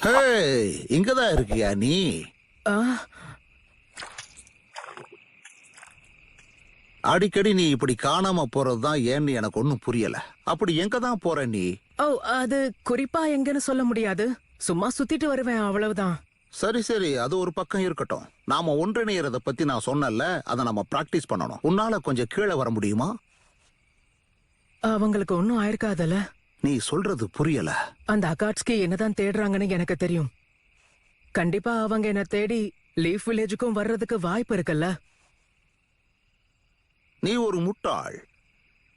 ஹே, இங்கதான் இருக்கியா நீ? அடிக்கடி நீ இப்படி காணாம போறதுதான் ஏன்னு எனக்கு ஒண்ணும் புரியல. அப்படி எங்க தான் போற நீ? ஓ, அது குறிப்பா எங்கன்னு சொல்ல முடியாது. சும்மா சுத்திட்டு வருவேன், அவ்வளவுதான். சரி சரி, அது ஒரு பக்கம் இருக்கட்டும். நாம ஒன்றிணையறத பத்தி நான் சொன்னல, அதை நம்ம பிராக்டிஸ் பண்ணணும். உன்னால கொஞ்சம் கீழே வர முடியுமா? அவங்களுக்கு ஒன்னும் ஆயிருக்காதல. நீ சொல்றது புரியல. அந்த அகாட்ஸ்கி என்னதான் தேடுறாங்கன்னு எனக்கு தெரியும். கண்டிப்பா அவங்க என்ன தேடி லீஃப் வில்லேஜுக்கும் வர்றதுக்கு வாய்ப்பு இருக்குல்ல. நீ ஒரு முட்டாள்.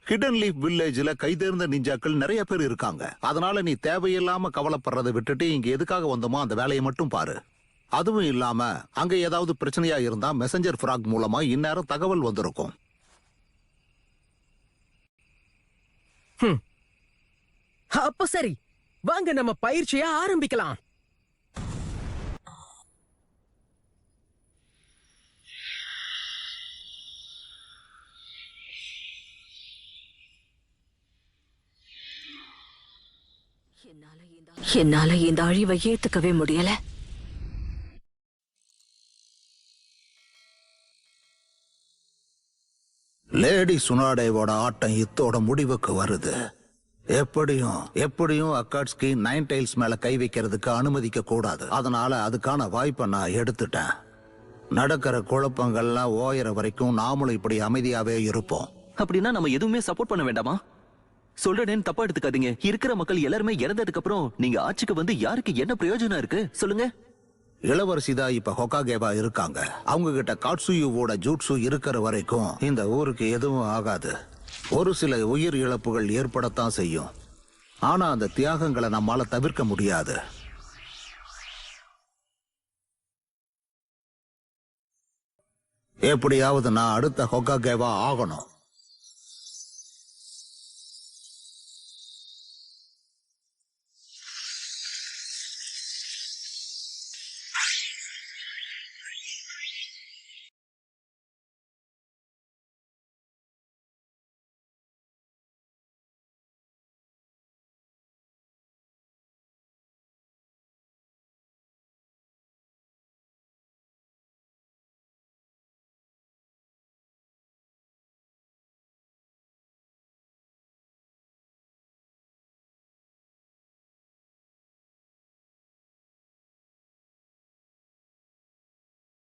ஹிடன் லீஃப் வில்லேஜ்ல கைதேர்ந்த நிஞ்சாக்கள் நிறைய பேர் இருக்காங்க. அதனால நீ தேவையில்லாம கவலைப்படுறதை விட்டுட்டு இங்க எதுக்காக வந்தோமோ அந்த வேலையை மட்டும் பாரு. அதுவும் இல்லாம அங்க ஏதாவது பிரச்சனையா இருந்தா மெசஞ்சர் ஃப்ராக் மூலமா இந்நேரம் தகவல் வந்திருக்கும். அப்ப சரி, வாங்க நம்ம பயிற்சிய ஆரம்பிக்கலாம். என்னால இந்த அழிவை ஏத்துக்கவே முடியல. லேடி சுனாடேவோட ஆட்டம் இத்தோட முடிவுக்கு வருது. எப்படியும் அக்காட்ஸ்கி நைன் டைல்ஸ் மேல கை வைக்கிறதுக்கு அனுமதிக்க கூடாது. அதனால அதுக்கான வாய்ப்பை நான் எடுத்துட்டேன். நடக்கிற குழப்பங்கள்லாம் ஓயற வரைக்கும் நாமளும் இப்படி அமைதியாவே இருப்போம். அப்படின்னா நம்ம எதுவுமே சப்போர்ட் பண்ண வேண்டாமா? சொல்றேன்னு தப்பா எடுத்துக்காதீங்க. இருக்கிற மக்கள் எல்லாருமே இறந்ததுக்கு அப்புறம் நீங்க ஆட்சிக்கு வந்து யாருக்கு என்ன பிரயோஜனம் இருக்கு சொல்லுங்க? இளவரசி தான் இப்ப ஹொகாகேவா இருக்காங்க. அவங்க கிட்ட காட்சுயுவோட ஜூட்சு இருக்கிற வரைக்கும் இந்த ஊருக்கு எதுவும் ஆகாது. ஒரு சில உயிர் இழப்புகள் ஏற்படத்தான் செய்யும். ஆனா அந்த தியாகங்களை நம்மால தவிர்க்க முடியாது. எப்படியாவது நான் அடுத்த ஹொகாகேவா ஆகணும்.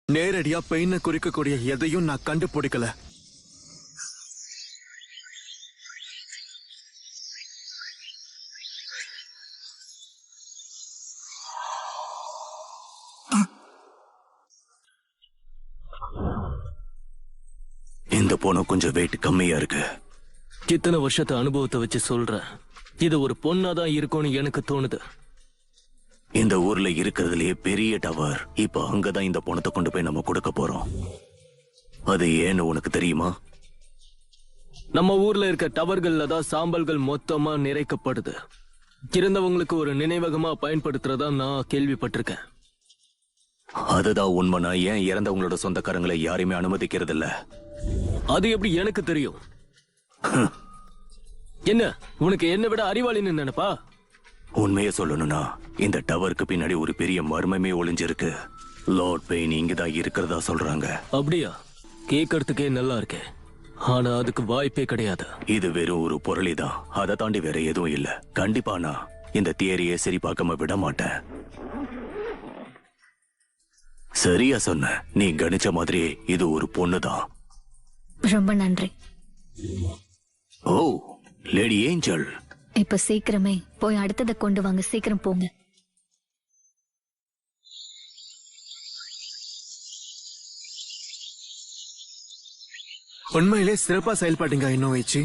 நேரடியா பெயினை குறிக்கக்கூடிய எதையும் நான் கண்டுபிடிக்கல. இந்த பொண்ணு கொஞ்சம் வெயிட் கம்மியா இருக்கு. இத்தனை வருஷத்து அனுபவத்தை வச்சு சொல்றேன், இது ஒரு பொண்ணாதான் இருக்கும்னு எனக்கு தோணுது. இந்த ஊர்ல இருக்கிறதுலயே பெரிய டவர். இப்ப அங்கதான் இந்த பணத்தை கொண்டு போய் நம்ம கொடுக்க போறோம். அது ஏன்னு உனக்கு தெரியுமா? நம்ம ஊர்ல இருக்க டவர்கள்ல தான் சாம்பல்கள் மொத்தமா நிறைக்கப்படுது. இறந்தவங்களுக்கு ஒரு நினைவகமா பயன்படுத்துறதா நான் கேள்விப்பட்டிருக்கேன். அதுதான் உண்மைனா ஏன் இறந்தவங்களோட சொந்தக்காரங்களை யாரையுமே அனுமதிக்கிறது இல்ல? அது எப்படி எனக்கு தெரியும்? என்ன உனக்கு என்ன விட அறிவாளின்னு நினைப்பா? உண்மையை சொல்லணும்னா இந்த டவருக்கு பின்னாடி ஒரு பெரிய மர்மமே ஒளிஞ்சிருக்கு. லார்ட் பெயின் இங்கதான் இருக்கிறதா சொல்றாங்க. அப்படியா? கேட்கறதுக்கே நல்லா இருக்கே. ஆனா அதுக்கு வாய்ப்பே கிடையாது. இது வெறும் ஒரு பொருளிதான். அதை தாண்டி வேற எதுவும் இல்ல. கண்டிப்பா நான் இந்த தியரியை சரி பார்க்காம விட மாட்டேன். சரியா சொன்ன. நீ கணிச்ச மாதிரி இது ஒரு பொண்ணுதான். ரொம்ப நன்றி. ஓ, லேடி ஏஞ்சல். இப்ப சீக்கிரமே போய் அடுத்ததை கொண்டு வாங்க. சீக்கிரம் போங்க. உண்மையிலே சிறப்பா செயல்பட்டீங்க இன்னோவேச்சி.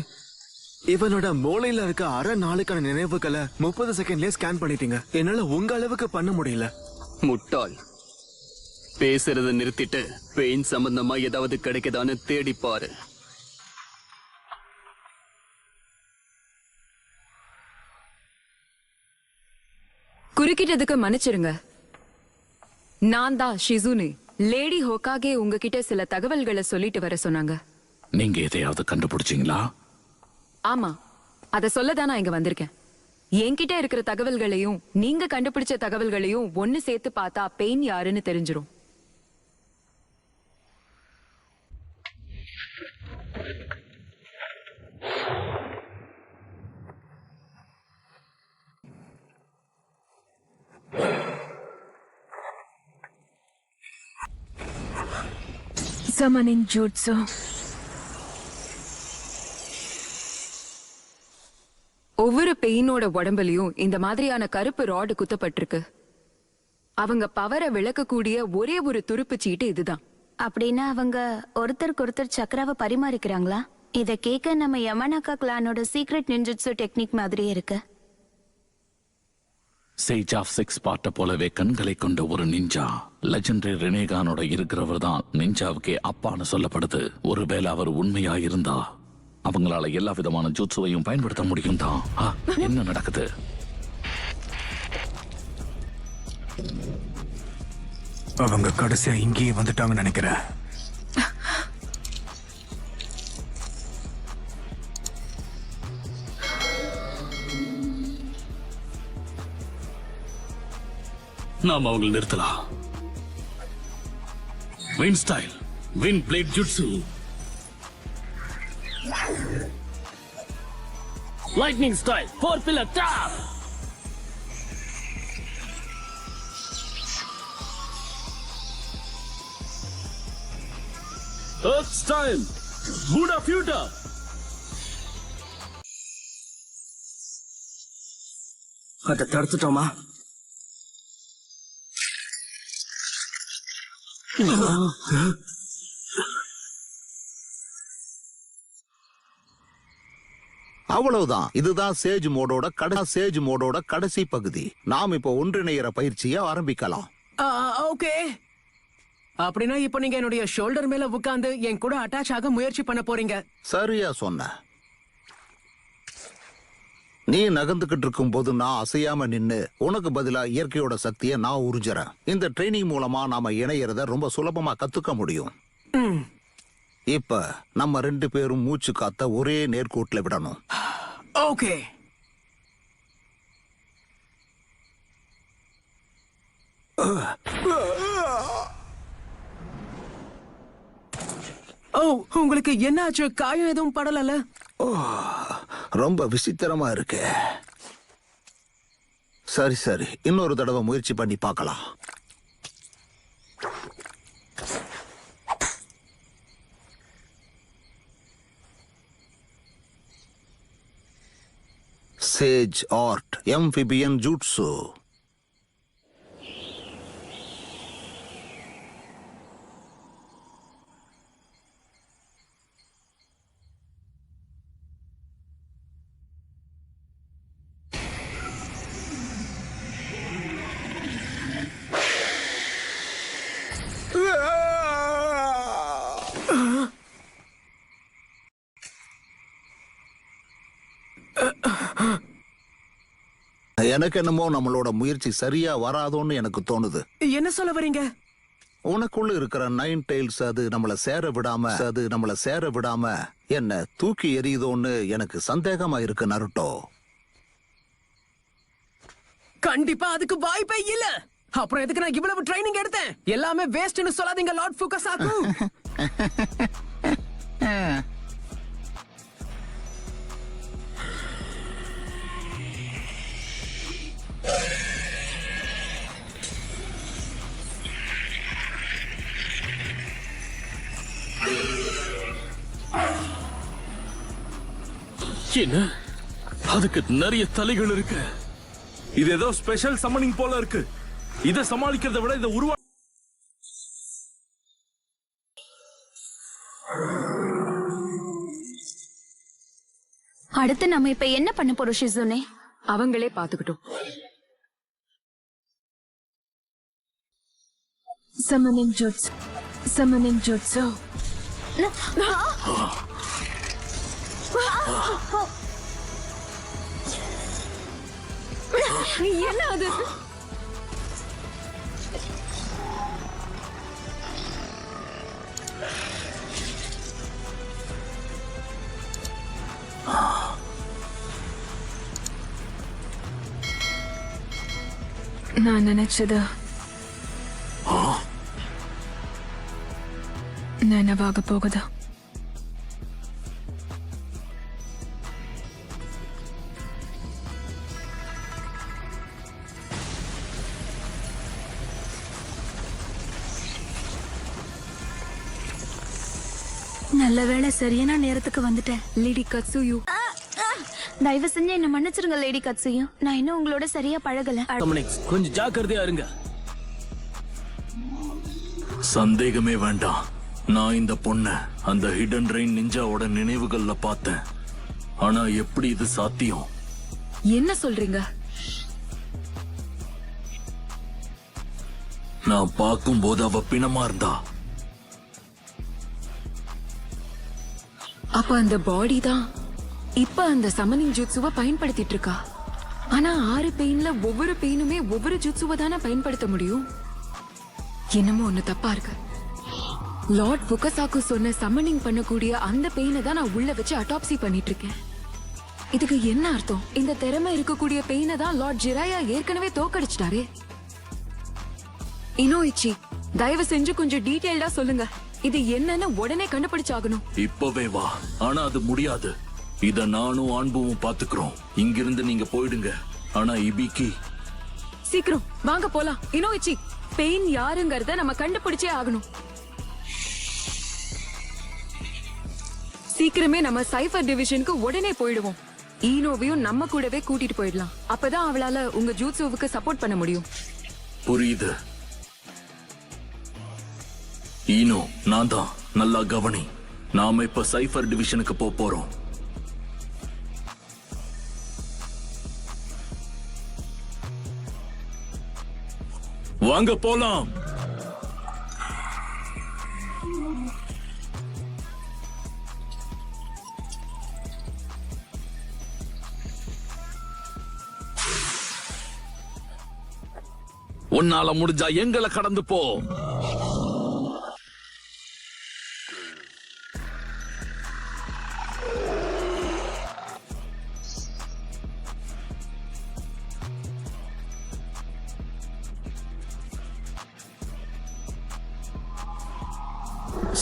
இவனோட மூளையில இருக்க அரை நாளுக்கான நினைவுகளை 30 செகண்ட்லயே ஸ்கேன் பண்ணிட்டீங்க. என்னால உங்க அளவுக்கு பண்ண முடியல. முட்டாள். பேசுறத நிறுத்திட்டு பெயின் சம்பந்தமா ஏதாவது கிடைக்குதான்னு தேடி பாரு. குறுக்கிட்டதுக்கு மன்னிச்சிருங்க. நான் தான் ஷிசுனு. லேடி ஹோகாகே உங்ககிட்ட சில தகவல்களை சொல்லிட்டு வர சொன்னாங்க. நீங்க எதையாவது கண்டுபிடிச்சீங்களா? ஆமா, அத சொல்லதான் நான் இங்க வந்திருக்கேன். என்கிட்ட இருக்கிற தகவல்களையும் நீங்க கண்டுபிடிச்ச தகவல்களையும் ஒன்னு சேர்த்து பார்த்தா பெயின் யாருன்னு தெரிஞ்சிரும். Summoning Jutsu. ஒவ்வொரு பெயினோட உடம்புலயும் இந்த மாதிரியான கருப்பு ராடு குத்தப்பட்டிருக்கு. அவங்க பவரை விளக்கக்கூடிய ஒரே ஒரு துருப்பு சீட்டு இதுதான். அப்படின்னா அவங்க ஒருத்தருக்கு ஒருத்தர் சக்கராவை பரிமாறிக்கிறாங்களா? இத கேட்க நம்ம யமனாக்கா கிளானோட சீக்ரெட் நின்ஜுட்சு டெக்னிக் மாதிரியே இருக்கு. சேஜ் ஆஃப் சிக்ஸ் பார்ட்ட போலவே கண்களை கொண்ட ஒரு நிஞ்சா லெஜெண்டரி ரெனேகானோட இருக்கிறவர் தான் நிஞ்சாவுக்கே அப்பான்னு சொல்லப்படுது. ஒருவேளை அவர் உண்மையா இருந்தா அவங்களால எல்லா விதமான ஜூட்சுவையும் பயன்படுத்த முடியும் தான். என்ன நடக்குது? அவங்க கடைசியா இங்கேயே வந்துட்டாங்கன்னு நினைக்கிறேன். நாம அவங்களை நிறுத்தலாம். வின் ஸ்டைல், வின் பிளேட் ஜுட்சு, லைட்னிங் ஸ்டைல், 4 பில்லர் டாப், எர்த் ஸ்டைல், புடா ஃபியூட்டர். அதை தடுத்துட்டோமா? அவ்வளவுதான். இதுதான் சேஜ் மோடோட கடைசி பகுதி. நாம் இப்போ ஒன்றிணைகிற பயிற்சியை ஆரம்பிக்கலாம். ஓகே, அப்படின்னா இப்போ நீங்க என்னுடைய ஷோல்டர் மேல உட்கார்ந்து என் கூட அட்டாச் ஆக முயற்சி பண்ண போறீங்க. சரியா சொன்ன. நீ நகர்ந்துகிட்டு இருக்கும் போது நான் அசையாம நின்னு உனக்கு பதிலா இயற்கையோட சக்தியை நான் உறிஞ்சுறேன். இந்த ட்ரைனிங் மூலமா நாம இணையறத ரொம்ப சுலபமா கத்துக்க முடியும். இப்ப நம்ம 2 பேரும் மூச்சு காத்த ஒரே நேர்கோட்டுல விடணும். ஓகே. ஓ, உங்களுக்கு என்னாச்சு? காயம் எதுவும் படலல? ரொம்ப விசித்திரமா இருக்கு. சரி, இன்னொரு தடவை முயற்சி பண்ணி பார்க்கலாம். சேஜ் ஆர்ட் எம்பிபியன் ஜூட்சு. எனக்கு என்னமோ நம்மளோட முயற்சி சரியா வராதோன்னு எனக்கு தோணுது. என்ன சொல்ல வரீங்க? உனக்குள்ள இருக்கிற 9 டைல்ஸ் அது நம்மள சேர விடாம என்ன தூக்கி எறியுதோன்னு எனக்கு சந்தேகமா இருக்கு நருட்டோ. கண்டிப்பா அதுக்கு வாய்ப்பே இல்ல. அப்புறம் எதுக்கு நான் இவ்வளவு ட்ரைனிங் எடுத்தேன்? எல்லாமே வேஸ்ட்னு சொல்லாதீங்க லார்ட் ஃபுகாசாக்கு. என்ன? அதுக்கு நிறைய தலைகள் இருக்கு. இது ஏதோ ஸ்பெஷல் சம்மனிங் போல இருக்கு. இதை சமாளிக்கிறதை விட இதை அடுத்து நம்ம இப்ப என்ன பண்ண போறோம் ஷிசுனே? அவங்களே பாத்துக்கிட்டோம். Summoning Jutsu. என்ன அது? நான் நினைச்சது நினைவாக போகுது. நல்ல வேளை சரியான நேரத்துக்கு வந்துட்டேன். லேடி கட்சுயு, தயவு செஞ்சு என்ன மன்னிச்சிருங்க லேடி கட்சுயு. நான் இன்னும் உங்களோட சரியா பழகல. டொமினிக்ஸ், கொஞ்சம் ஜாக்கிரதையா இருங்க. சந்தேகமே வேண்டாம். நான் இந்த பொண்ண அந்த ஹிடன் ரெயின் நிஞ்சாவோட நினைவுகள்ல பார்த்தேன். ஆனா எப்படி இது சாத்தியம்? என்ன சொல்றீங்க? நான் பார்க்கும்போது அவ பிணமா இருந்தா. அப்ப அந்த பாடி தான் இப்ப அந்த சமனிங் ஜூட்சுவை பயன்படுத்திட்டு இருக்கா. ஆனா 6 பெயின்ல ஒவ்வொரு பெயினுமே ஒவ்வொரு ஜூட்சுவை தானே பயன்படுத்த முடியும். என்னமோ ஒண்ணு தப்பா இருக்கு. லார்ட் புகசாக்கு சொன்ன சம்மனிங் பண்ணக்கூடிய அந்த பெயினை தான் நான் உள்ள வச்சு அட்டாப்சி பண்ணிட்டு இருக்கேன். இதுக்கு என்ன அர்த்தம்? இந்த திறமை இருக்கக்கூடிய பெயினை தான் லார்ட் ஜிராயா ஏற்கனவே தோக்கடிச்சிட்டாரே. இனோயிச்சி, தயவு செஞ்சு கொஞ்சம் டீடைல்டா சொல்லுங்க. இது என்னன்னு உடனே கண்டுபிடிச்சாகணும். இப்பவே வா. ஆனா அது முடியாது. இத நானும் அன்பும் பாத்துக்கிறோம். இங்கிருந்து நீங்க போயிடுங்க. ஆனா இபிக்கி, சீக்கிரம் வாங்க போலாம். இனோயிச்சி, பெயின் யாருங்கறத நம்ம கண்டுபிடிச்சே ஆகணும். சீக்கிரமே நம்ம சைஃபர் டிவிஷனுக்கு உடனே போயிடுவோம். ஈனோவையும் நம்ம கூடவே கூட்டிட்டு போயிடலாம். அப்பதான் அவளால உங்க ஜூட்சுவுக்கு சப்போர்ட் பண்ண முடியும். புரியுது. ஈனோ, நான் தான். நல்லா கவனி. நாம இப்ப சைஃபர் டிவிஷனுக்கு போறோம். வாங்க போலாம். உன்னால முடிஞ்சா எங்களை கடந்து போ.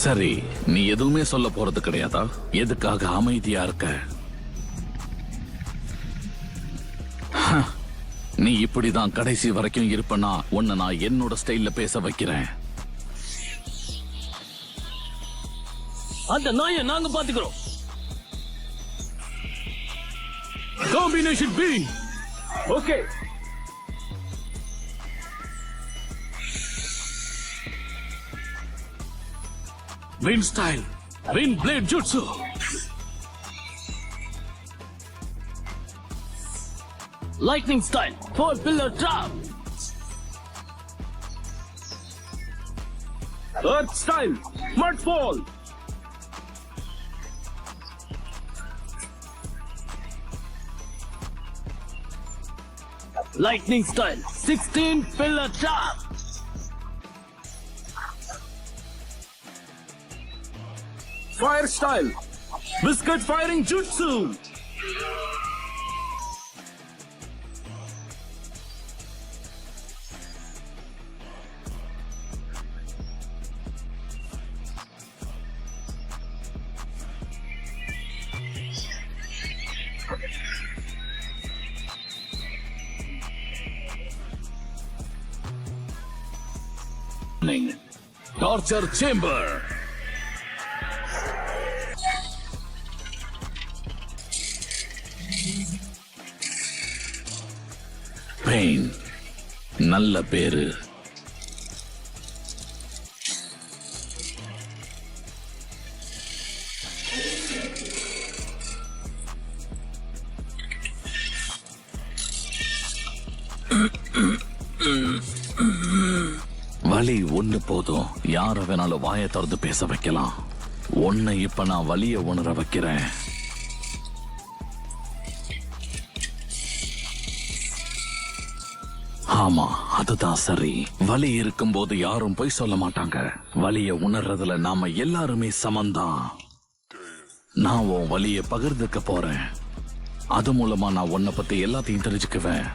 சரி, நீ எதுவுமே சொல்ல போறது கிடையாதா? எதுக்காக அமைதியா இருக்க? நீ இப்படிதான் கடைசி வரைக்கும் இருப்பனா உன்னை நான் என்னோட ஸ்டைல்ல பேச வைக்கிறேன். அந்த நாயை நாங்க பாத்துக்கிறோம். Combination B. Okay. Wind style, wind blade jutsu. Lightning style, 4 pillar trap. Earth style, mudfall. Lightning style, 16 pillar trap. Fire style, biscuit firing jutsu. Torture chamber. Pain, நல்ல பேரு. வலி ஒண்ணு போதும். யார வேணாலும் வாயை திறந்து பேச வைக்கலாம். உன்னை இப்ப நான் வலிய உணர வைக்கிறேன். ஆமா, அதுதான் சரி. வலி இருக்கும்போது யாரும் பொய் சொல்ல மாட்டாங்க. வலிய உணர்றதுல நாம எல்லாருமே சமந்தான். நான் உன் வலிய பகிர்ந்துக்க போறேன். அது மூலமா நான் உன்னை பத்தி எல்லாத்தையும் தெரிஞ்சுக்குவேன்.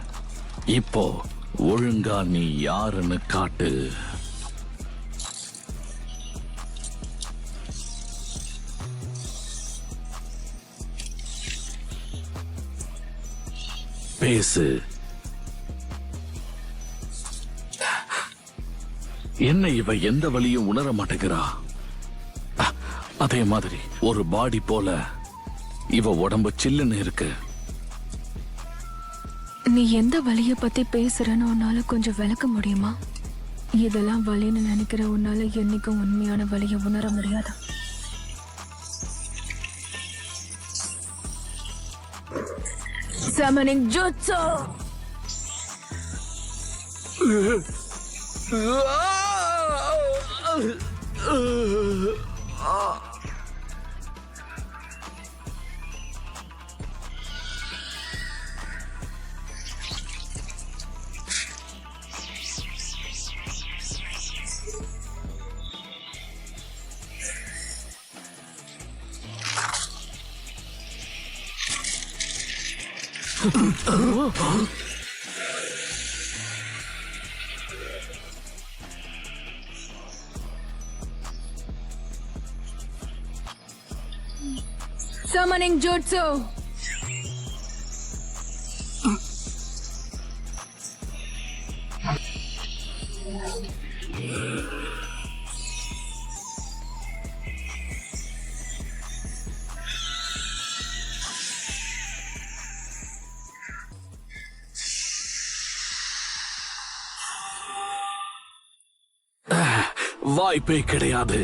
இப்போ ஒழுங்கா நீ யாருன்னு காட்டு. பேசு. என்ன இவ எந்த வழியும் உணர மாட்டேங்கிறா? அதே மாதிரி ஒரு பாடி போல இவ உடம்பு சில்லுன்னு இருக்கு. நீ எந்த வலிய பத்தி பேசுறன்னு உன்னால கொஞ்சம் விளக்க முடியுமா? இதெல்லாம் வலின்னு நினைக்கிற உன்னால என்னைக்கும் உண்மையான வலிய உணர முடியாது. Summoning Jutsu! Summoning Jutsu! வாய்ப்பே கிடையாது.